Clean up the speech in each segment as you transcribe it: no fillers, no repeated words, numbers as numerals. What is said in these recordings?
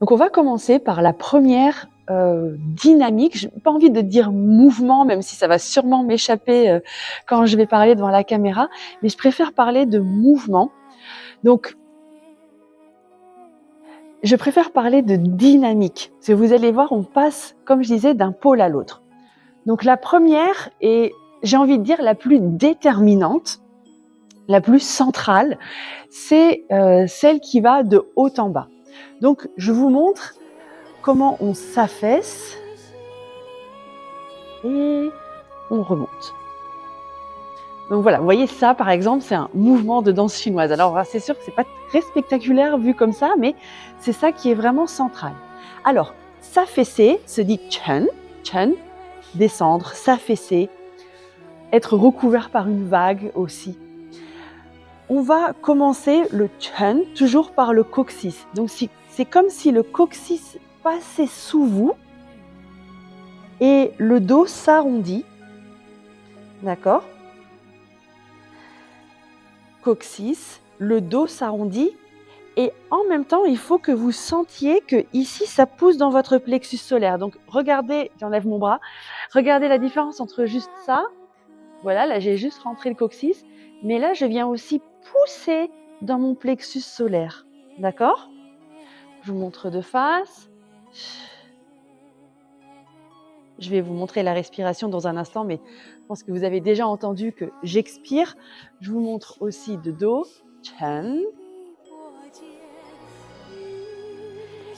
Donc on va commencer par la première dynamique. Je n'ai pas envie de dire mouvement, même si ça va sûrement m'échapper quand je vais parler devant la caméra, mais je préfère parler de mouvement. Donc, je préfère parler de dynamique. Parce que vous allez voir, on passe, comme je disais, d'un pôle à l'autre. Donc la première est, j'ai envie de dire, la plus déterminante, la plus centrale, c'est celle qui va de haut en bas. Donc je vous montre comment on s'affaisse et on remonte. Donc voilà, vous voyez ça par exemple, c'est un mouvement de danse chinoise. Alors c'est sûr que c'est pas très spectaculaire vu comme ça, mais c'est ça qui est vraiment central. Alors, s'affaisser se dit chen, chen, descendre, s'affaisser, être recouvert par une vague aussi. On va commencer le chen toujours par le coccyx. Donc c'est comme si le coccyx passait sous vous et le dos s'arrondit. D'accord ? Coccyx, le dos s'arrondit et en même temps, il faut que vous sentiez que ici, ça pousse dans votre plexus solaire. Donc regardez, j'enlève mon bras, regardez la différence entre juste ça, voilà, là j'ai juste rentré le coccyx, mais là je viens aussi pousser dans mon plexus solaire. D'accord ? Je vous montre de face. Je vais vous montrer la respiration dans un instant, mais je pense que vous avez déjà entendu que j'expire. Je vous montre aussi de dos. Chen.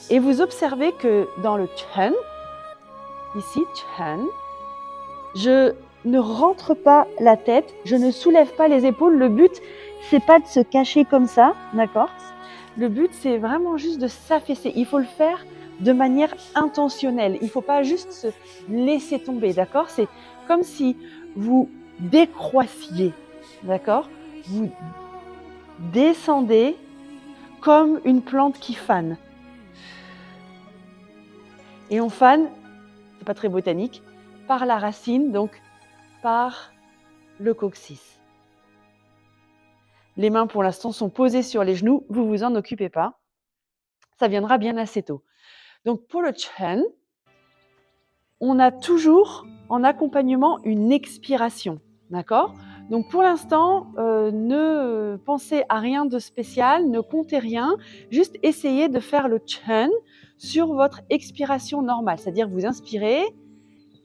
Et vous observez que dans le chen, ici, chen, je ne rentre pas la tête, je ne soulève pas les épaules. Le but, c'est pas de se cacher comme ça, d'accord ? Le but, c'est vraiment juste de s'affaisser. Il faut le faire de manière intentionnelle. Il ne faut pas juste se laisser tomber, d'accord ? C'est comme si vous décroissiez, d'accord ? Vous descendez comme une plante qui fane. Et on fane, c'est pas très botanique, par la racine, donc par le coccyx. Les mains, pour l'instant, sont posées sur les genoux. Vous vous en occupez pas. Ça viendra bien assez tôt. Donc, pour le chen, on a toujours en accompagnement une expiration. D'accord ? Donc, pour l'instant, ne pensez à rien de spécial, ne comptez rien. Juste essayez de faire le chen sur votre expiration normale. C'est-à-dire, vous inspirez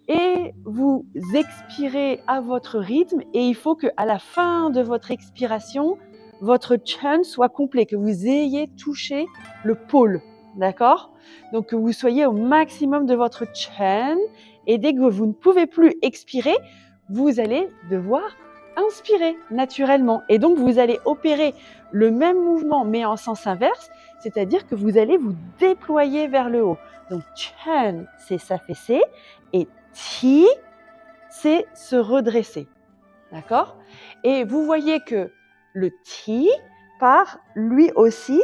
et vous expirez à votre rythme. Et il faut qu'à la fin de votre expiration, votre chen soit complet, que vous ayez touché le pôle. D'accord ? Donc, que vous soyez au maximum de votre chen. Et dès que vous ne pouvez plus expirer, vous allez devoir inspirer naturellement. Et donc, vous allez opérer le même mouvement, mais en sens inverse, c'est-à-dire que vous allez vous déployer vers le haut. Donc, chen, c'est s'affaisser. Et ti, c'est se redresser. D'accord ? Et vous voyez que le ti part lui aussi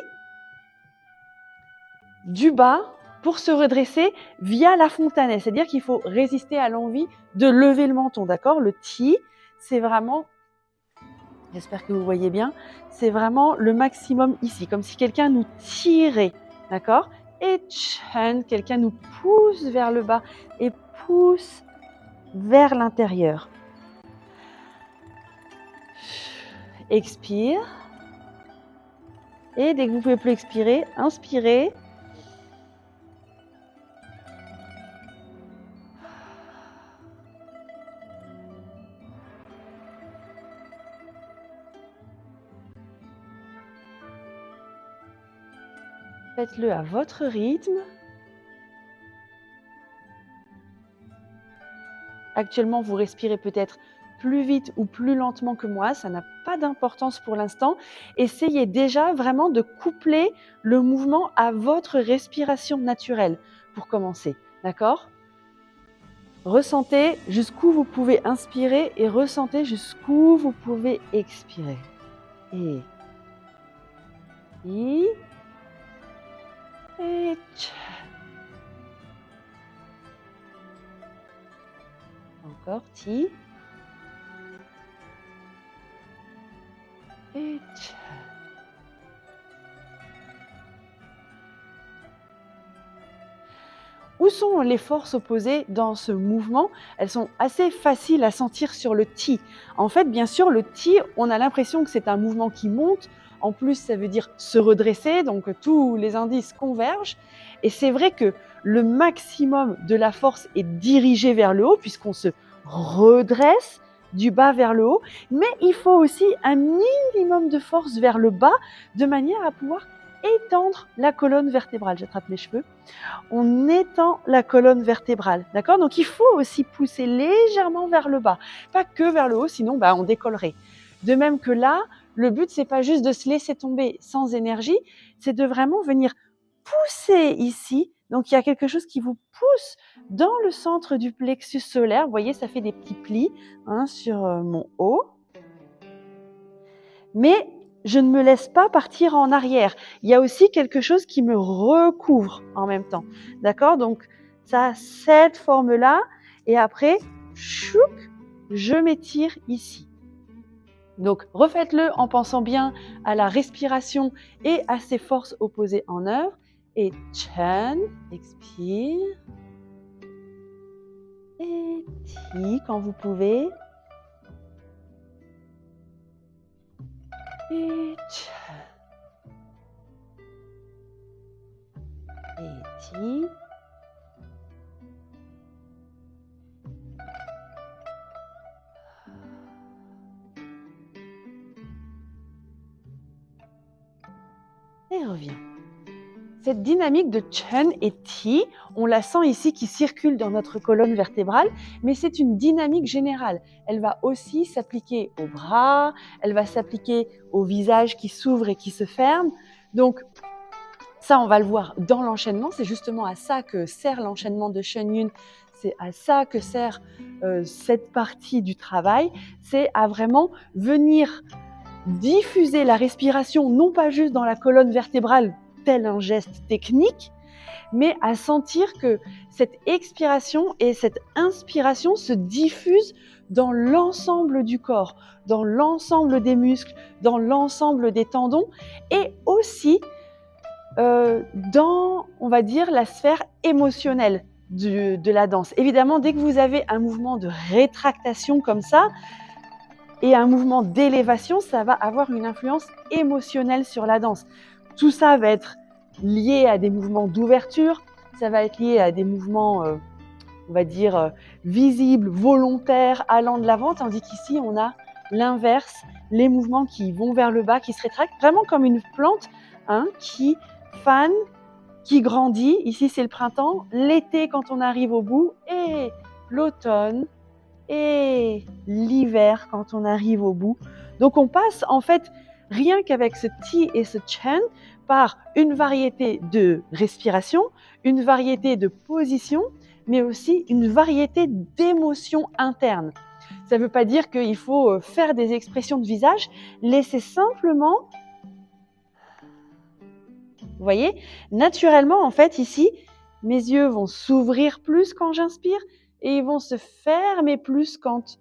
du bas pour se redresser via la fontanelle. C'est-à-dire qu'il faut résister à l'envie de lever le menton. D'accord ? Le ti, c'est vraiment, j'espère que vous voyez bien, c'est vraiment le maximum ici, comme si quelqu'un nous tirait. D'accord ? Et chen, quelqu'un nous pousse vers le bas et pousse vers l'intérieur. Expire. Et dès que vous ne pouvez plus expirer, inspirez. Faites-le à votre rythme. Actuellement, vous respirez peut-être plus vite ou plus lentement que moi, ça n'a pas d'importance pour l'instant. Essayez déjà vraiment de coupler le mouvement à votre respiration naturelle pour commencer, d'accord ? Ressentez jusqu'où vous pouvez inspirer et ressentez jusqu'où vous pouvez expirer. Et encore ti. Et Où sont les forces opposées dans ce mouvement? Elles sont assez faciles à sentir sur le T. En fait, bien sûr, le T, on a l'impression que c'est un mouvement qui monte. En plus, ça veut dire se redresser, donc tous les indices convergent. Et c'est vrai que le maximum de la force est dirigé vers le haut, puisqu'on se redresse du bas vers le haut. Mais il faut aussi un minimum de force vers le bas, de manière à pouvoir étendre la colonne vertébrale. J'attrape mes cheveux. On étend la colonne vertébrale, d'accord? Donc il faut aussi pousser légèrement vers le bas, pas que vers le haut, sinon on décollerait. De même que là, le but c'est pas juste de se laisser tomber sans énergie, c'est de vraiment venir pousser ici. Donc il y a quelque chose qui vous pousse dans le centre du plexus solaire. Vous voyez, ça fait des petits plis sur mon haut. Mais je ne me laisse pas partir en arrière. Il y a aussi quelque chose qui me recouvre en même temps. D'accord? Donc, ça a cette forme-là. Et après, chouk, je m'étire ici. Donc, refaites-le en pensant bien à la respiration et à ces forces opposées en œuvre. Et Chen, expire. Et Ti quand vous pouvez. Et Chen. Et Ti. Et reviens. Cette dynamique de Chen et Ti, on la sent ici qui circule dans notre colonne vertébrale, mais c'est une dynamique générale. Elle va aussi s'appliquer aux bras, elle va s'appliquer au visage qui s'ouvre et qui se ferme. Donc, ça, on va le voir dans l'enchaînement. C'est justement à ça que sert l'enchaînement de Shen Yun. C'est à ça que sert cette partie du travail. C'est à vraiment venir diffuser la respiration, non pas juste dans la colonne vertébrale, tel un geste technique, mais à sentir que cette expiration et cette inspiration se diffusent dans l'ensemble du corps, dans l'ensemble des muscles, dans l'ensemble des tendons et aussi dans, on va dire, la sphère émotionnelle de la danse. Évidemment, dès que vous avez un mouvement de rétractation comme ça, et un mouvement d'élévation, ça va avoir une influence émotionnelle sur la danse. Tout ça va être lié à des mouvements d'ouverture, ça va être lié à des mouvements, on va dire, visibles, volontaires, allant de l'avant, tandis qu'ici, on a l'inverse, les mouvements qui vont vers le bas, qui se rétractent, vraiment comme une plante qui fane, qui grandit. Ici, c'est le printemps, l'été quand on arrive au bout, et l'automne, et l'hiver quand on arrive au bout. Donc on passe en fait rien qu'avec ce Ti et ce Chen par une variété de respiration, une variété de position, mais aussi une variété d'émotions internes. Ça ne veut pas dire qu'il faut faire des expressions de visage, laissez simplement, vous voyez, naturellement en fait ici, mes yeux vont s'ouvrir plus quand j'inspire et ils vont se fermer plus quand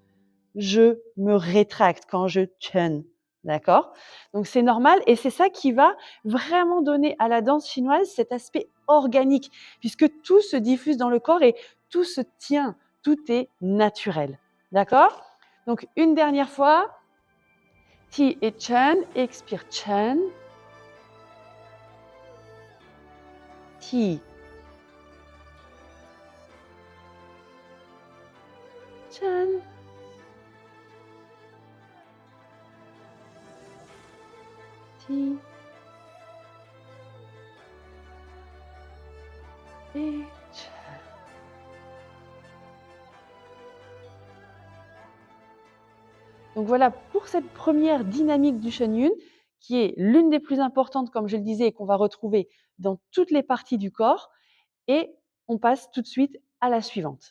je me rétracte, quand je chen. D'accord? Donc c'est normal et c'est ça qui va vraiment donner à la danse chinoise cet aspect organique, puisque tout se diffuse dans le corps et tout se tient, tout est naturel. D'accord? Donc une dernière fois, Ti et Chen, expire Chen, Ti, Chen, Ti et Chen. Donc voilà pour cette première dynamique du Shen Yun, qui est l'une des plus importantes, comme je le disais, et qu'on va retrouver dans toutes les parties du corps. Et on passe tout de suite à la suivante.